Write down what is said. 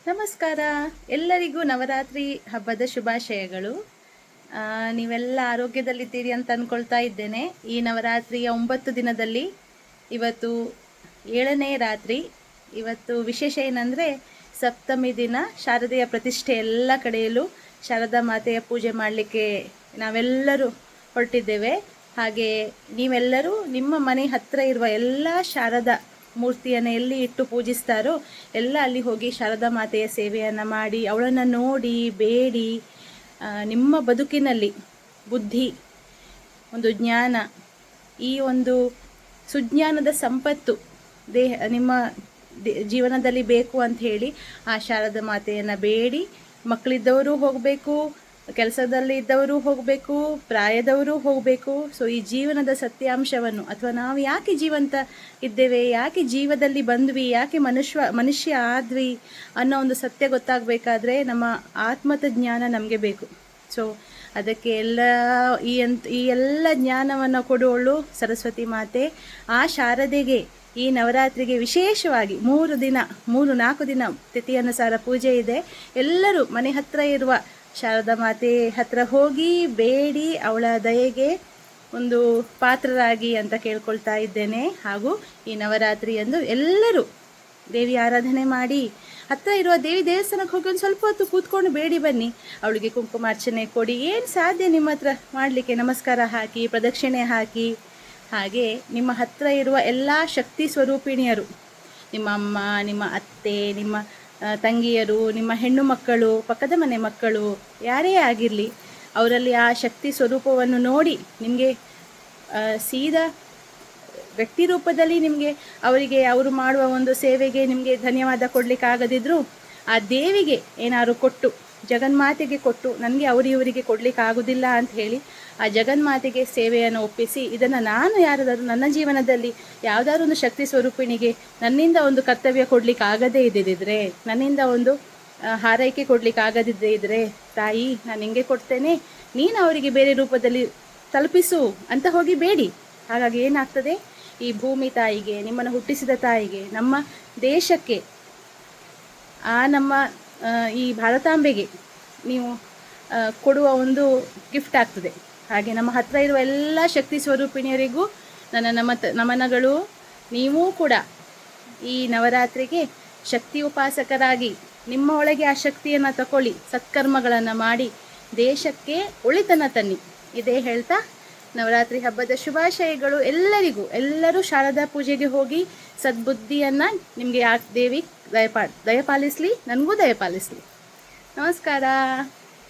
ನಮಸ್ಕಾರ. ಎಲ್ಲರಿಗೂ ನವರಾತ್ರಿ ಹಬ್ಬದ ಶುಭಾಶಯಗಳು. ನೀವೆಲ್ಲ ಆರೋಗ್ಯದಲ್ಲಿದ್ದೀರಿ ಅಂತ ಅಂದ್ಕೊಳ್ತಾ ಇದ್ದೇನೆ. ಈ ನವರಾತ್ರಿಯ 9 ದಿನದಲ್ಲಿ ಇವತ್ತು 7ನೇ ರಾತ್ರಿ. ಇವತ್ತು ವಿಶೇಷ ಏನಂದರೆ ಸಪ್ತಮಿ ದಿನ ಶಾರದೆಯ ಪ್ರತಿಷ್ಠೆ. ಎಲ್ಲ ಕಡೆಯಲ್ಲೂ ಶಾರದಾ ಮಾತೆಯ ಪೂಜೆ ಮಾಡಲಿಕ್ಕೆ ನಾವೆಲ್ಲರೂ ಹೊರಟಿದ್ದೇವೆ. ಹಾಗೆ ನೀವೆಲ್ಲರೂ ನಿಮ್ಮ ಮನೆ ಹತ್ತಿರ ಇರುವ ಎಲ್ಲ ಶಾರದಾ ಮೂರ್ತಿಯನ್ನು ಎಲ್ಲಿ ಇಟ್ಟು ಪೂಜಿಸ್ತಾರೋ ಎಲ್ಲ ಅಲ್ಲಿ ಹೋಗಿ ಶಾರದಾ ಮಾತೆಯ ಸೇವೆಯನ್ನು ಮಾಡಿ ಅವಳನ್ನು ನೋಡಿ ಬೇಡಿ ನಿಮ್ಮ ಬದುಕಿನಲ್ಲಿ ಬುದ್ಧಿ, ಒಂದು ಜ್ಞಾನ, ಈ ಒಂದು ಸುಜ್ಞಾನದ ಸಂಪತ್ತು ನಿಮ್ಮ ಜೀವನದಲ್ಲಿ ಬೇಕು ಅಂತ ಹೇಳಿ ಆ ಶಾರದಾ ಮಾತೆಯನ್ನು ಬೇಡಿ. ಮಕ್ಕಳಿದ್ದವರು ಹೋಗಬೇಕು, ಕೆಲಸದಲ್ಲಿ ಇದ್ದವರು ಹೋಗಬೇಕು, ಪ್ರಾಯದವರು ಹೋಗಬೇಕು. ಸೊ ಈ ಜೀವನದ ಸತ್ಯಾಂಶವನ್ನು, ಅಥವಾ ನಾವು ಯಾಕೆ ಜೀವಂತ ಇದ್ದೇವೆ, ಯಾಕೆ ಜೀವದಲ್ಲಿ ಬಂದ್ವಿ, ಯಾಕೆ ಮನುಷ್ಯ ಆದ್ವಿ ಅನ್ನೋ ಒಂದು ಸತ್ಯ ಗೊತ್ತಾಗಬೇಕಾದ್ರೆ ನಮ್ಮ ಆತ್ಮದ ಜ್ಞಾನ ನಮಗೆ ಬೇಕು. ಸೊ ಅದಕ್ಕೆ ಈ ಎಲ್ಲ ಜ್ಞಾನವನ್ನು ಕೊಡುವಳು ಸರಸ್ವತಿ ಮಾತೆ. ಆ ಶಾರದೆಗೆ ಈ ನವರಾತ್ರಿಗೆ ವಿಶೇಷವಾಗಿ 3-4 ದಿನ ತಿಥಿಯನುಸಾರ ಪೂಜೆ ಇದೆ. ಎಲ್ಲರೂ ಮನೆ ಹತ್ತಿರ ಇರುವ ಶಾರದಾ ಮಾತೆ ಹತ್ತಿರ ಹೋಗಿ ಬೇಡಿ ಅವಳ ದಯೆಗೆ ಒಂದು ಪಾತ್ರರಾಗಿ ಅಂತ ಕೇಳ್ಕೊಳ್ತಾ ಇದ್ದೇನೆ. ಹಾಗೂ ಈ ನವರಾತ್ರಿಯಂದು ಎಲ್ಲರೂ ದೇವಿ ಆರಾಧನೆ ಮಾಡಿ ಹತ್ತಿರ ಇರುವ ದೇವಿ ದೇವಸ್ಥಾನಕ್ಕೆ ಹೋಗಿ ಒಂದು ಸ್ವಲ್ಪ ಹೊತ್ತು ಕೂತ್ಕೊಂಡು ಬೇಡಿ ಬನ್ನಿ. ಅವಳಿಗೆ ಕುಂಕುಮಾರ್ಚನೆ ಕೊಡಿ, ಏನು ಸಾಧ್ಯ ನಿಮ್ಮ ಹತ್ರ ಮಾಡಲಿಕ್ಕೆ, ನಮಸ್ಕಾರ ಹಾಕಿ, ಪ್ರದಕ್ಷಿಣೆ ಹಾಕಿ. ಹಾಗೆ ನಿಮ್ಮ ಹತ್ತಿರ ಇರುವ ಎಲ್ಲ ಶಕ್ತಿ ಸ್ವರೂಪಿಣಿಯರು, ನಿಮ್ಮ ಅಮ್ಮ, ನಿಮ್ಮ ಅತ್ತೆ, ನಿಮ್ಮ ತಂಗಿಯರು, ನಿಮ್ಮ ಹೆಣ್ಣು ಮಕ್ಕಳು, ಪಕ್ಕದ ಮನೆ ಮಕ್ಕಳು, ಯಾರೇ ಆಗಿರಲಿ, ಅವರಲ್ಲಿ ಆ ಶಕ್ತಿ ಸ್ವರೂಪವನ್ನು ನೋಡಿ ನಿಮಗೆ ಸೀದಾ ವ್ಯಕ್ತಿ ರೂಪದಲ್ಲಿ ನಿಮಗೆ ಅವರು ಮಾಡುವ ಒಂದು ಸೇವೆಗೆ ನಿಮಗೆ ಧನ್ಯವಾದ ಕೊಡಲಿಕ್ಕಾಗದಿದ್ದರೂ ಆ ದೇವಿಗೆ ಏನಾದ್ರು ಕೊಟ್ಟು, ಜಗನ್ಮಾತೆಗೆ ಕೊಟ್ಟು, ನನಗೆ ಇವರಿಗೆ ಕೊಡಲಿಕ್ಕೆ ಆಗೋದಿಲ್ಲ ಅಂತ ಹೇಳಿ ಆ ಜಗನ್ಮಾತೆಗೆ ಸೇವೆಯನ್ನು ಒಪ್ಪಿಸಿ, ಇದನ್ನು ನಾನು ಯಾರಾದರೂ ನನ್ನ ಜೀವನದಲ್ಲಿ ಯಾವುದಾದ್ರು ಒಂದು ಶಕ್ತಿ ಸ್ವರೂಪಿಣಿಗೆ ನನ್ನಿಂದ ಒಂದು ಕರ್ತವ್ಯ ಕೊಡಲಿಕ್ಕೆ ಆಗದೇ ಇದ್ದಿದ್ದರೆ, ನನ್ನಿಂದ ಒಂದು ಹಾರೈಕೆ ಕೊಡಲಿಕ್ಕೆ ಆಗದಿದ್ದೇ ಇದ್ದರೆ, ತಾಯಿ ನಾನು ಹಿಂಗೆ ಕೊಡ್ತೇನೆ, ನೀನು ಅವರಿಗೆ ಬೇರೆ ರೂಪದಲ್ಲಿ ತಲುಪಿಸು ಅಂತ ಹೋಗಿ ಬೇಡಿ. ಹಾಗಾಗಿ ಏನಾಗ್ತದೆ, ಈ ಭೂಮಿ ತಾಯಿಗೆ, ನಿಮ್ಮನ್ನು ಹುಟ್ಟಿಸಿದ ತಾಯಿಗೆ, ನಮ್ಮ ದೇಶಕ್ಕೆ, ನಮ್ಮ ಈ ಭಾರತಾಂಬೆಗೆ ನೀವು ಕೊಡುವ ಒಂದು ಗಿಫ್ಟ್ ಆಗ್ತದೆ. ಹಾಗೆ ನಮ್ಮ ಹತ್ತಿರ ಇರುವ ಎಲ್ಲ ಶಕ್ತಿ ಸ್ವರೂಪಿಣಿಯರಿಗೂ ನನ್ನ ನಮನಗಳು. ನೀವೂ ಕೂಡ ಈ ನವರಾತ್ರಿಗೆ ಶಕ್ತಿ ಉಪಾಸಕರಾಗಿ ನಿಮ್ಮ ಒಳಗೆ ಆ ಶಕ್ತಿಯನ್ನು ತಗೊಳ್ಳಿ, ಸತ್ಕರ್ಮಗಳನ್ನು ಮಾಡಿ ದೇಶಕ್ಕೆ ಒಳಿತನ ತನ್ನಿ. ಇದೇ ಹೇಳ್ತಾ ನವರಾತ್ರಿ ಹಬ್ಬದ ಶುಭಾಶಯಗಳು ಎಲ್ಲರಿಗೂ. ಎಲ್ಲರೂ ಶಾರದಾ ಪೂಜೆಗೆ ಹೋಗಿ ಸದ್ಬುದ್ಧಿಯನ್ನು ನಿಮಗೆ ದೇವಿ ದಯಪಾಲಿಸಲಿ, ನನಗೂ ದಯಪಾಲಿಸಲಿ. ನಮಸ್ಕಾರ.